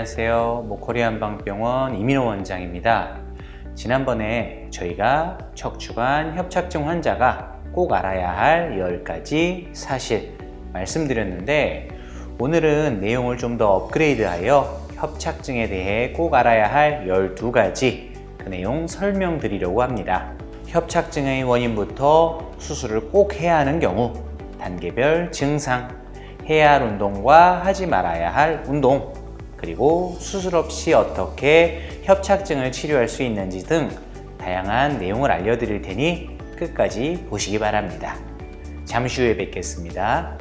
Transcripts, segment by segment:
안녕하세요. 모코리안방병원 이민호 원장입니다. 지난번에 저희가 척추관 협착증 환자가 꼭 알아야 할 10가지 사실 말씀드렸는데, 오늘은 내용을 좀 더 업그레이드하여 협착증에 대해 꼭 알아야 할 12가지 그 내용 설명드리려고 합니다. 협착증의 원인부터 수술을 꼭 해야 하는 경우, 단계별 증상, 해야 할 운동과 하지 말아야 할 운동, 그리고 수술 없이 어떻게 협착증을 치료할 수 있는지 등 다양한 내용을 알려드릴 테니 끝까지 보시기 바랍니다. 잠시 후에 뵙겠습니다.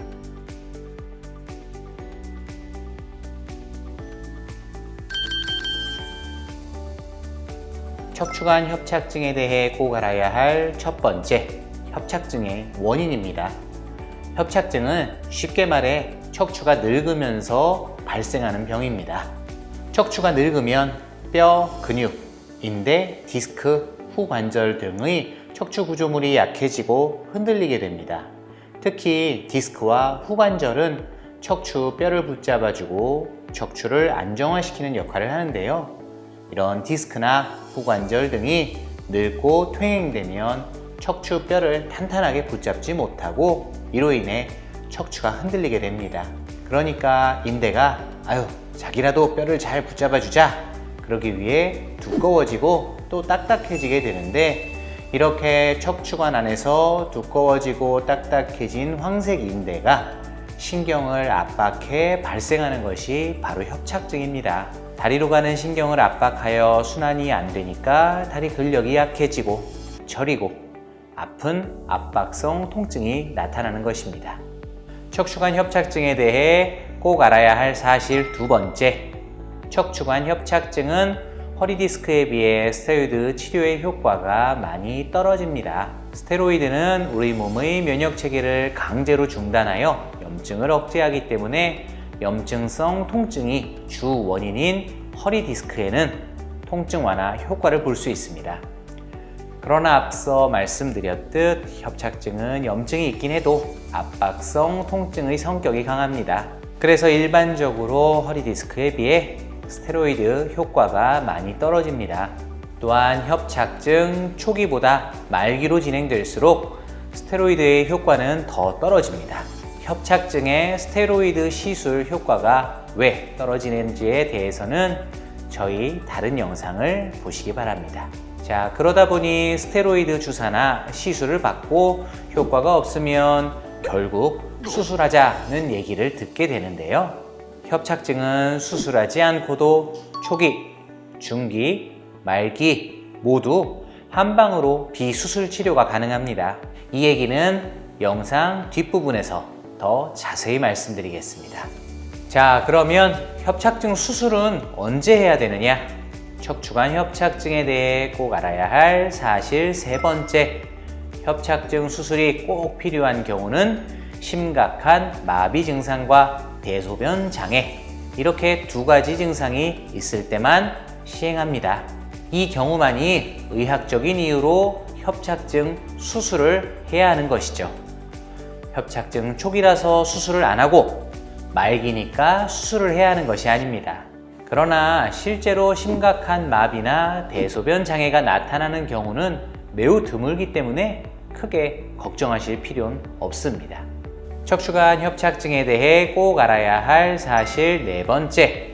척추관 협착증에 대해 꼭 알아야 할 첫 번째, 협착증의 원인입니다. 협착증은 쉽게 말해 척추가 늙으면서 발생하는 병입니다. 척추가 늙으면 뼈, 근육, 인대, 디스크, 후관절 등의 척추 구조물이 약해지고 흔들리게 됩니다. 특히 디스크와 후관절은 척추 뼈를 붙잡아주고 척추를 안정화시키는 역할을 하는데요. 이런 디스크나 후관절 등이 늙고 퇴행되면 척추 뼈를 탄탄하게 붙잡지 못하고 이로 인해 척추가 흔들리게 됩니다. 그러니까 인대가 자기라도 뼈를 잘 붙잡아 주자, 그러기 위해 두꺼워지고 또 딱딱해지게 되는데, 이렇게 척추관 안에서 두꺼워지고 딱딱해진 황색 인대가 신경을 압박해 발생하는 것이 바로 협착증입니다. 다리로 가는 신경을 압박하여 순환이 안 되니까 다리 근력이 약해지고 저리고 아픈 압박성 통증이 나타나는 것입니다. 척추관 협착증에 대해 꼭 알아야 할 사실 두 번째, 척추관 협착증은 허리 디스크에 비해 스테로이드 치료의 효과가 많이 떨어집니다. 스테로이드는 우리 몸의 면역 체계를 강제로 중단하여 염증을 억제하기 때문에 염증성 통증이 주 원인인 허리 디스크에는 통증 완화 효과를 볼 수 있습니다. 그러나 앞서 말씀드렸듯 협착증은 염증이 있긴 해도 압박성 통증의 성격이 강합니다. 그래서 일반적으로 허리 디스크에 비해 스테로이드 효과가 많이 떨어집니다. 또한 협착증 초기보다 말기로 진행될수록 스테로이드의 효과는 더 떨어집니다. 협착증의 스테로이드 시술 효과가 왜 떨어지는지에 대해서는 저희 다른 영상을 보시기 바랍니다. 자, 그러다 보니 스테로이드 주사나 시술을 받고 효과가 없으면 결국 수술하자는 얘기를 듣게 되는데요. 협착증은 수술하지 않고도 초기, 중기, 말기 모두 한방으로 비수술 치료가 가능합니다. 이 얘기는 영상 뒷부분에서 더 자세히 말씀드리겠습니다. 자, 그러면 협착증 수술은 언제 해야 되느냐? 척추관 협착증에 대해 꼭 알아야 할 사실 세 번째, 협착증 수술이 꼭 필요한 경우는 심각한 마비 증상과 대소변 장애, 이렇게 두 가지 증상이 있을 때만 시행합니다. 이 경우만이 의학적인 이유로 협착증 수술을 해야 하는 것이죠. 협착증 초기라서 수술을 안 하고 말기니까 수술을 해야 하는 것이 아닙니다. 그러나 실제로 심각한 마비나 대소변 장애가 나타나는 경우는 매우 드물기 때문에 크게 걱정하실 필요는 없습니다. 척추관 협착증에 대해 꼭 알아야 할 사실 네 번째,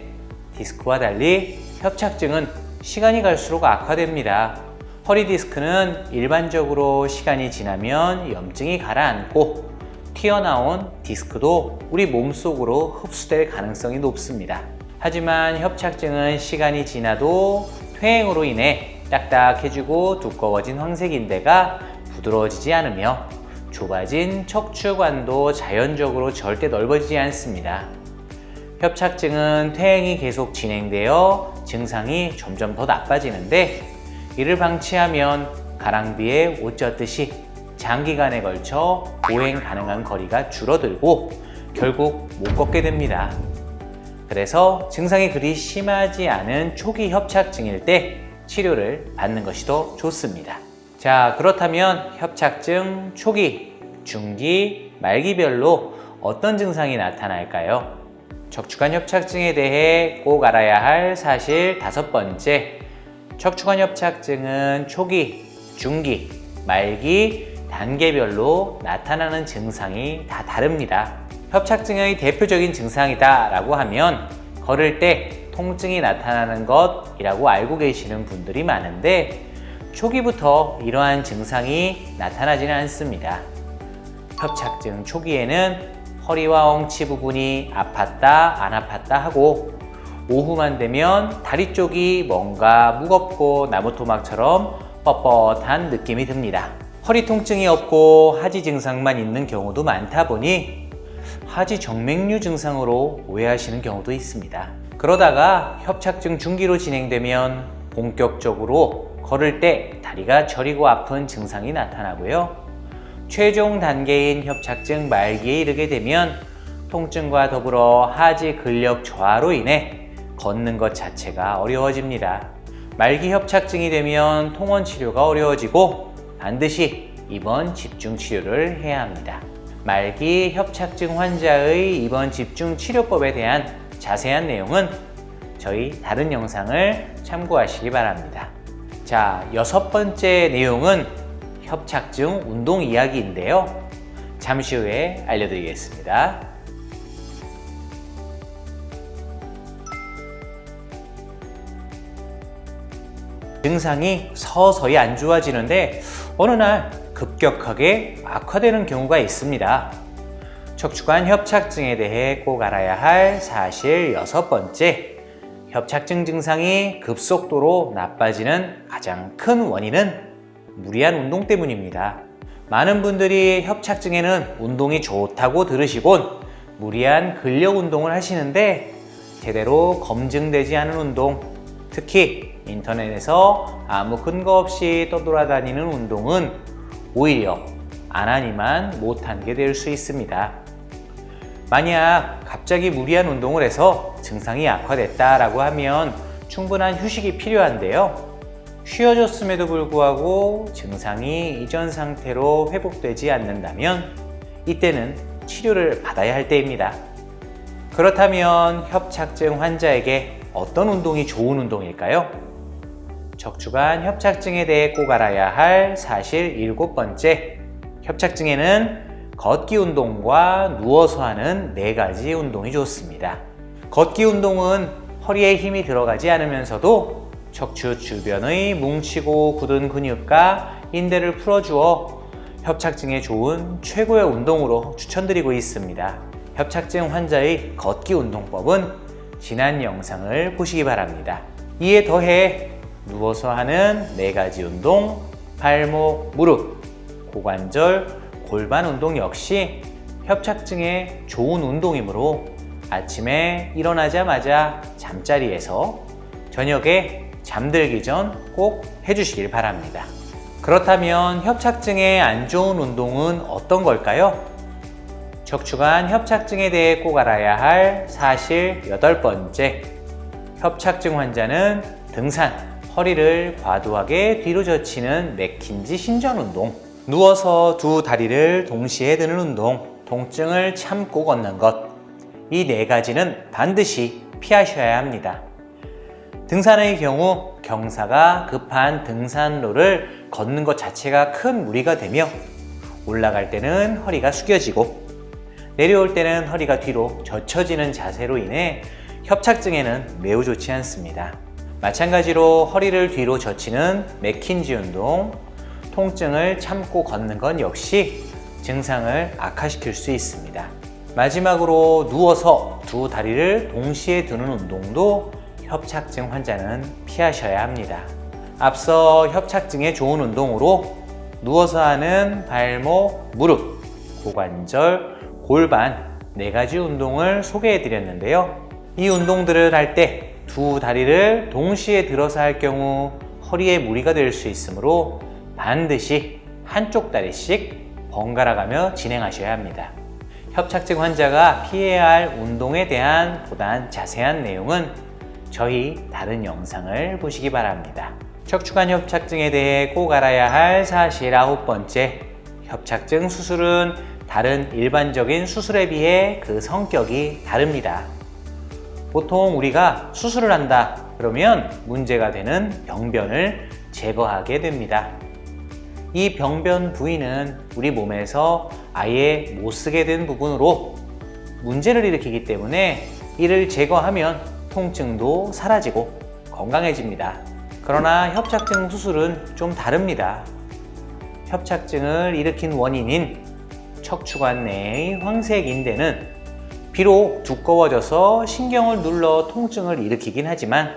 디스크와 달리 협착증은 시간이 갈수록 악화됩니다. 허리 디스크는 일반적으로 시간이 지나면 염증이 가라앉고 튀어나온 디스크도 우리 몸속으로 흡수될 가능성이 높습니다. 하지만 협착증은 시간이 지나도 퇴행으로 인해 딱딱해지고 두꺼워진 황색 인대가 부드러워지지 않으며 좁아진 척추관도 자연적으로 절대 넓어지지 않습니다. 협착증은 퇴행이 계속 진행되어 증상이 점점 더 나빠지는데, 이를 방치하면 가랑비에 옷 젖듯이 장기간에 걸쳐 보행 가능한 거리가 줄어들고 결국 못 걷게 됩니다. 그래서 증상이 그리 심하지 않은 초기 협착증일 때 치료를 받는 것이 더 좋습니다. 자, 그렇다면 협착증 초기, 중기, 말기별로 어떤 증상이 나타날까요? 척추관 협착증에 대해 꼭 알아야 할 사실 5번째. 척추관 협착증은 초기, 중기, 말기, 단계별로 나타나는 증상이 다 다릅니다. 협착증의 대표적인 증상이다 라고 하면 걸을 때 통증이 나타나는 것이라고 알고 계시는 분들이 많은데 초기부터 이러한 증상이 나타나지는 않습니다. 협착증 초기에는 허리와 엉치 부분이 아팠다 안 아팠다 하고 오후만 되면 다리 쪽이 뭔가 무겁고 나무토막처럼 뻣뻣한 느낌이 듭니다. 허리 통증이 없고 하지 증상만 있는 경우도 많다 보니 하지 정맥류 증상으로 오해하시는 경우도 있습니다. 그러다가 협착증 중기로 진행되면 본격적으로 걸을 때 다리가 저리고 아픈 증상이 나타나고요. 최종 단계인 협착증 말기에 이르게 되면 통증과 더불어 하지 근력 저하로 인해 걷는 것 자체가 어려워집니다. 말기 협착증이 되면 통원 치료가 어려워지고 반드시 입원 집중 치료를 해야 합니다. 말기 협착증 환자의 입원 집중 치료법에 대한 자세한 내용은 저희 다른 영상을 참고하시기 바랍니다. 자, 6번째 내용은 협착증 운동 이야기인데요. 잠시 후에 알려드리겠습니다. 증상이 서서히 안 좋아지는데 어느 날 급격하게 악화되는 경우가 있습니다. 척추관 협착증에 대해 꼭 알아야 할 사실 6번째. 협착증 증상이 급속도로 나빠지는 가장 큰 원인은 무리한 운동 때문입니다. 많은 분들이 협착증에는 운동이 좋다고 들으시곤 무리한 근력 운동을 하시는데 제대로 검증되지 않은 운동, 특히 인터넷에서 아무 근거 없이 떠돌아다니는 운동은 오히려 안 하니만 못한 게 될 수 있습니다. 만약 갑자기 무리한 운동을 해서 증상이 악화됐다라고 하면 충분한 휴식이 필요한데요. 쉬어줬음에도 불구하고 증상이 이전 상태로 회복되지 않는다면 이때는 치료를 받아야 할 때입니다. 그렇다면 협착증 환자에게 어떤 운동이 좋은 운동일까요? 척추관 협착증에 대해 꼭 알아야 할 사실 7번째. 협착증에는 걷기 운동과 누워서 하는 4가지 운동이 좋습니다. 걷기 운동은 허리에 힘이 들어가지 않으면서도 척추 주변의 뭉치고 굳은 근육과 인대를 풀어주어 협착증에 좋은 최고의 운동으로 추천드리고 있습니다. 협착증 환자의 걷기 운동법은 지난 영상을 보시기 바랍니다. 이에 더해 누워서 하는 4가지 운동, 발목, 무릎, 고관절, 골반 운동 역시 협착증에 좋은 운동이므로 아침에 일어나자마자 잠자리에서 저녁에 잠들기 전 꼭 해주시길 바랍니다. 그렇다면 협착증에 안 좋은 운동은 어떤 걸까요? 척추관 협착증에 대해 꼭 알아야 할 사실 8번째. 협착증 환자는 등산, 허리를 과도하게 뒤로 젖히는 맥힌지 신전 운동, 누워서 두 다리를 동시에 드는 운동, 통증을 참고 걷는 것, 이 4가지는 반드시 피하셔야 합니다. 등산의 경우 경사가 급한 등산로를 걷는 것 자체가 큰 무리가 되며 올라갈 때는 허리가 숙여지고 내려올 때는 허리가 뒤로 젖혀지는 자세로 인해 협착증에는 매우 좋지 않습니다. 마찬가지로 허리를 뒤로 젖히는 맥힌지 운동, 통증을 참고 걷는 건 역시 증상을 악화시킬 수 있습니다. 마지막으로 누워서 두 다리를 동시에 드는 운동도 협착증 환자는 피하셔야 합니다. 앞서 협착증에 좋은 운동으로 누워서 하는 발목, 무릎, 고관절, 골반 4가지 운동을 소개해 드렸는데요. 이 운동들을 할 때 두 다리를 동시에 들어서 할 경우 허리에 무리가 될 수 있으므로 반드시 한쪽 다리씩 번갈아 가며 진행하셔야 합니다. 협착증 환자가 피해야 할 운동에 대한 보다 자세한 내용은 저희 다른 영상을 보시기 바랍니다. 척추관 협착증에 대해 꼭 알아야 할 사실 9번째. 협착증 수술은 다른 일반적인 수술에 비해 그 성격이 다릅니다. 보통 우리가 수술을 한다 그러면 문제가 되는 병변을 제거하게 됩니다. 이 병변 부위는 우리 몸에서 아예 못 쓰게 된 부분으로 문제를 일으키기 때문에 이를 제거하면 통증도 사라지고 건강해집니다. 그러나 협착증 수술은 좀 다릅니다. 협착증을 일으킨 원인인 척추관 내의 황색 인대는 비록 두꺼워져서 신경을 눌러 통증을 일으키긴 하지만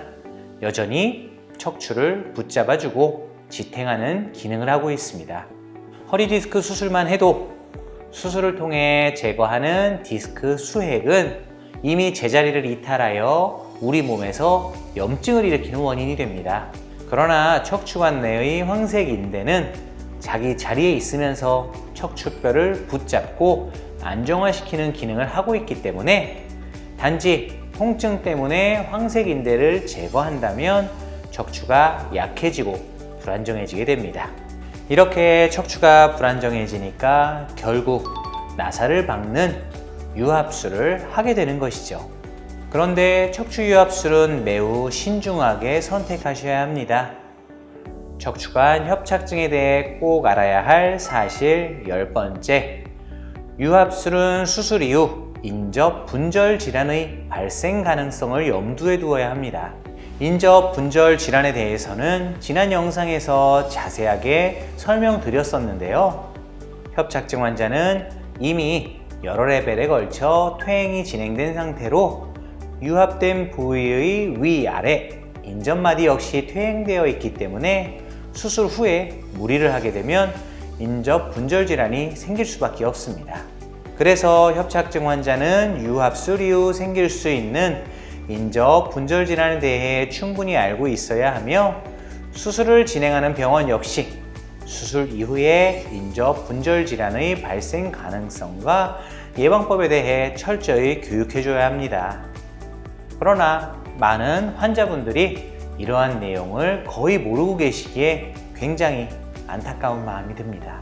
여전히 척추를 붙잡아주고 지탱하는 기능을 하고 있습니다. 허리 디스크 수술만 해도 수술을 통해 제거하는 디스크 수핵은 이미 제자리를 이탈하여 우리 몸에서 염증을 일으키는 원인이 됩니다. 그러나 척추관 내의 황색 인대는 자기 자리에 있으면서 척추뼈를 붙잡고 안정화시키는 기능을 하고 있기 때문에 단지 통증 때문에 황색 인대를 제거한다면 척추가 약해지고 불안정해지게 됩니다. 이렇게 척추가 불안정해지니까 결국 나사를 박는 유합술을 하게 되는 것이죠. 그런데 척추 유합술은 매우 신중하게 선택하셔야 합니다. 척추관 협착증에 대해 꼭 알아야 할 사실 10번째, 유합술은 수술 이후 인접 분절 질환의 발생 가능성을 염두에 두어야 합니다. 인접 분절 질환에 대해서는 지난 영상에서 자세하게 설명드렸었는데요. 협착증 환자는 이미 여러 레벨에 걸쳐 퇴행이 진행된 상태로 유합된 부위의 위아래 인접마디 역시 퇴행되어 있기 때문에 수술 후에 무리를 하게 되면 인접 분절 질환이 생길 수밖에 없습니다. 그래서 협착증 환자는 유합술 이후 생길 수 있는 인접 분절 질환에 대해 충분히 알고 있어야 하며 수술을 진행하는 병원 역시 수술 이후에 인접 분절 질환의 발생 가능성과 예방법에 대해 철저히 교육해줘야 합니다. 그러나 많은 환자분들이 이러한 내용을 거의 모르고 계시기에 굉장히 안타까운 마음이 듭니다.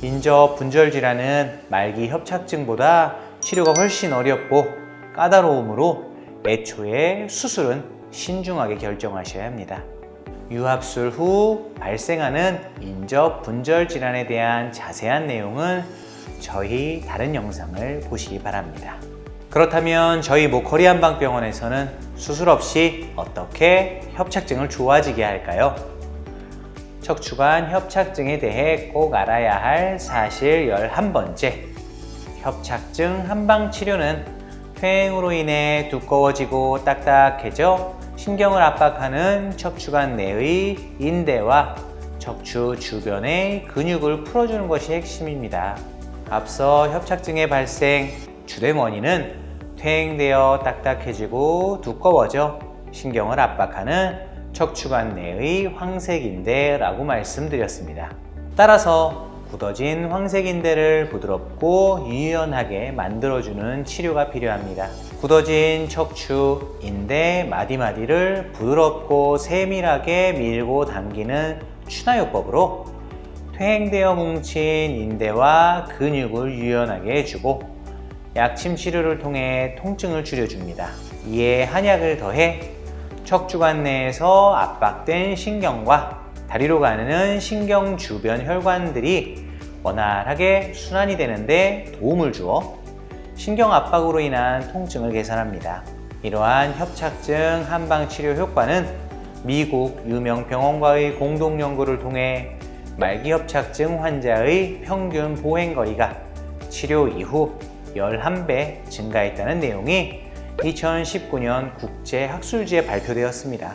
인접 분절 질환은 말기 협착증보다 치료가 훨씬 어렵고 까다로우므로 애초에 수술은 신중하게 결정하셔야 합니다. 유합술 후 발생하는 인접 분절 질환에 대한 자세한 내용은 저희 다른 영상을 보시기 바랍니다. 그렇다면 저희 목허리 한방병원에서는 수술 없이 어떻게 협착증을 좋아지게 할까요? 척추관 협착증에 대해 꼭 알아야 할 사실 11번째, 협착증 한방치료는 퇴행으로 인해 두꺼워지고 딱딱해져 신경을 압박하는 척추관 내의 인대와 척추 주변의 근육을 풀어주는 것이 핵심입니다. 앞서 협착증의 발생 주된 원인은 퇴행되어 딱딱해지고 두꺼워져 신경을 압박하는 척추관 내의 황색인대라고 말씀드렸습니다. 따라서 굳어진 황색인대를 부드럽고 유연하게 만들어주는 치료가 필요합니다. 굳어진 척추, 인대, 마디마디를 부드럽고 세밀하게 밀고 당기는 추나요법으로 퇴행되어 뭉친 인대와 근육을 유연하게 해주고 약침 치료를 통해 통증을 줄여줍니다. 이에 한약을 더해 척추관 내에서 압박된 신경과 다리로 가는 신경 주변 혈관들이 원활하게 순환이 되는데 도움을 주어 신경 압박으로 인한 통증을 개선합니다. 이러한 협착증 한방치료 효과는 미국 유명 병원과의 공동 연구를 통해 말기 협착증 환자의 평균 보행거리가 치료 이후 11배 증가했다는 내용이 2019년 국제학술지에 발표되었습니다.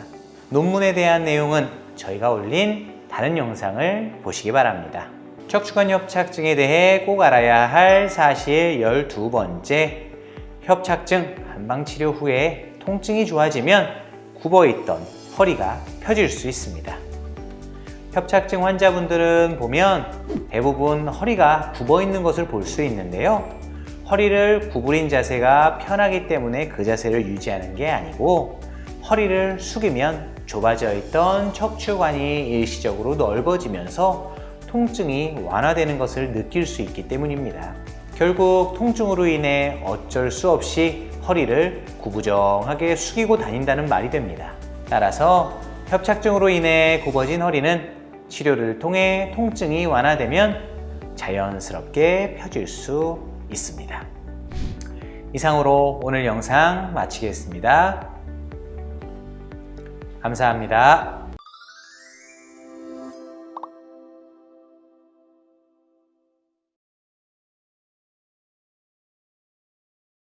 논문에 대한 내용은 저희가 올린 다른 영상을 보시기 바랍니다. 척추관 협착증에 대해 꼭 알아야 할 사실 12번째, 협착증 한방치료 후에 통증이 좋아지면 굽어있던 허리가 펴질 수 있습니다. 협착증 환자분들은 보면 대부분 허리가 굽어있는 것을 볼 수 있는데요. 허리를 구부린 자세가 편하기 때문에 그 자세를 유지하는 게 아니고 허리를 숙이면 좁아져 있던 척추관이 일시적으로 넓어지면서 통증이 완화되는 것을 느낄 수 있기 때문입니다. 결국 통증으로 인해 어쩔 수 없이 허리를 구부정하게 숙이고 다닌다는 말이 됩니다. 따라서 협착증으로 인해 굽어진 허리는 치료를 통해 통증이 완화되면 자연스럽게 펴질 수 있습니다. 이상으로 오늘 영상 마치겠습니다. 감사합니다.